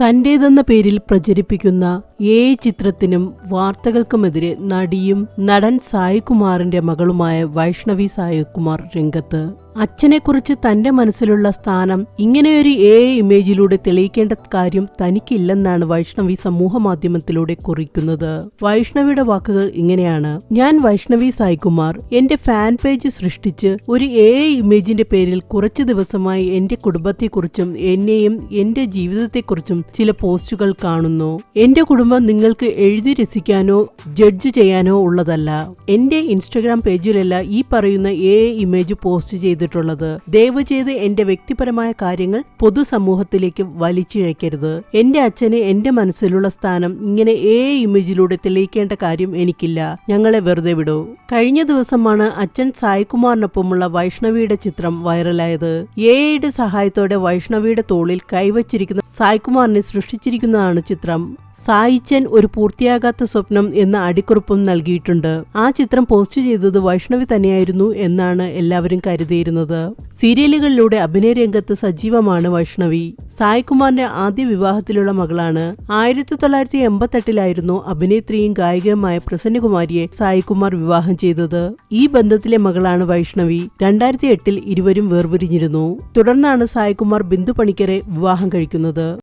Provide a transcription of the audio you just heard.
തന്റേതെന്ന പേരിൽ പ്രചരിപ്പിക്കുന്ന ചിത്രത്തിനും വാർത്തകൾക്കുമെതിരെ നടിയും നടൻ സായികുമാറിന്റെ മകളുമായ വൈഷ്ണവി സായികുമാർ രംഗത്ത്. അച്ഛനെക്കുറിച്ച് തന്റെ മനസ്സിലുള്ള സ്ഥാനം ഇങ്ങനെയൊരു ഇമേജിലൂടെ തെളിയിക്കേണ്ട കാര്യം തനിക്കില്ലെന്നാണ് വൈഷ്ണവി സമൂഹമാധ്യമത്തിലൂടെ കുറിക്കുന്നത്. വൈഷ്ണവിയുടെ വാക്കുകൾ ഇങ്ങനെയാണ്: ഞാൻ വൈഷ്ണവി സായികുമാർ എന്റെ ഫാൻ പേജ് സൃഷ്ടിച്ച് ഒരു ഇമേജിന്റെ പേരിൽ കുറച്ചു ദിവസമായി എന്റെ കുടുംബത്തെക്കുറിച്ചും എന്നെയും എന്റെ ജീവിതത്തെക്കുറിച്ചും ചില പോസ്റ്റുകൾ കാണുന്നു. എന്റെ കുടുംബം നിങ്ങൾക്ക് എഴുതി രസിക്കാനോ ജഡ്ജ് ചെയ്യാനോ ഉള്ളതല്ല. എന്റെ ഇൻസ്റ്റഗ്രാം പേജിലല്ല ഈ പറയുന്ന ഇമേജ് പോസ്റ്റ് ചെയ്തിട്ടുള്ളത്. ദയവ് ചെയ്ത് എന്റെ വ്യക്തിപരമായ കാര്യങ്ങൾ പൊതുസമൂഹത്തിലേക്ക് വലിച്ചിഴക്കരുത്. എന്റെ അച്ഛന് എന്റെ മനസ്സിലുള്ള സ്ഥാനം ഇങ്ങനെ ഇമേജിലൂടെ തെളിയിക്കേണ്ട കാര്യം എനിക്കില്ല. ഞങ്ങളെ വെറുതെ വിടൂ. കഴിഞ്ഞ ദിവസമാണ് അച്ഛൻ സായികുമാറിനൊപ്പമുള്ള വൈഷ്ണവിയുടെ ചിത്രം വൈറലായത്. യുടെ സഹായത്തോടെ വൈഷ്ണവിയുടെ തോളിൽ കൈവച്ചിരിക്കുന്ന സായികുമാറിനെ സൃഷ്ടിച്ചിരിക്കുന്നതാണ് ചിത്രം. സായിച്ചൻ ഒരു പൂർത്തിയാകാത്ത സ്വപ്നം എന്ന അടിക്കുറിപ്പും നൽകിയിട്ടുണ്ട്. ആ ചിത്രം പോസ്റ്റ് ചെയ്തത് വൈഷ്ണവി തന്നെയായിരുന്നു എന്നാണ് എല്ലാവരും കരുതിയിരുന്നത്. സീരിയലുകളിലൂടെ അഭിനയ രംഗത്ത് സജീവമാണ് വൈഷ്ണവി. സായികുമാറിന്റെ ആദ്യ വിവാഹത്തിലുള്ള മകളാണ്. 1988 അഭിനേത്രിയും ഗായികയുമായ പ്രസന്നകുമാരിയെ സായികുമാർ വിവാഹം ചെയ്തത്. ഈ ബന്ധത്തിലെ മകളാണ് വൈഷ്ണവി. 2008 ഇരുവരും വേർപിരിഞ്ഞിരുന്നു. തുടർന്നാണ് സായികുമാർ ബിന്ദു പണിക്കരെ വിവാഹം കഴിക്കുന്നത്.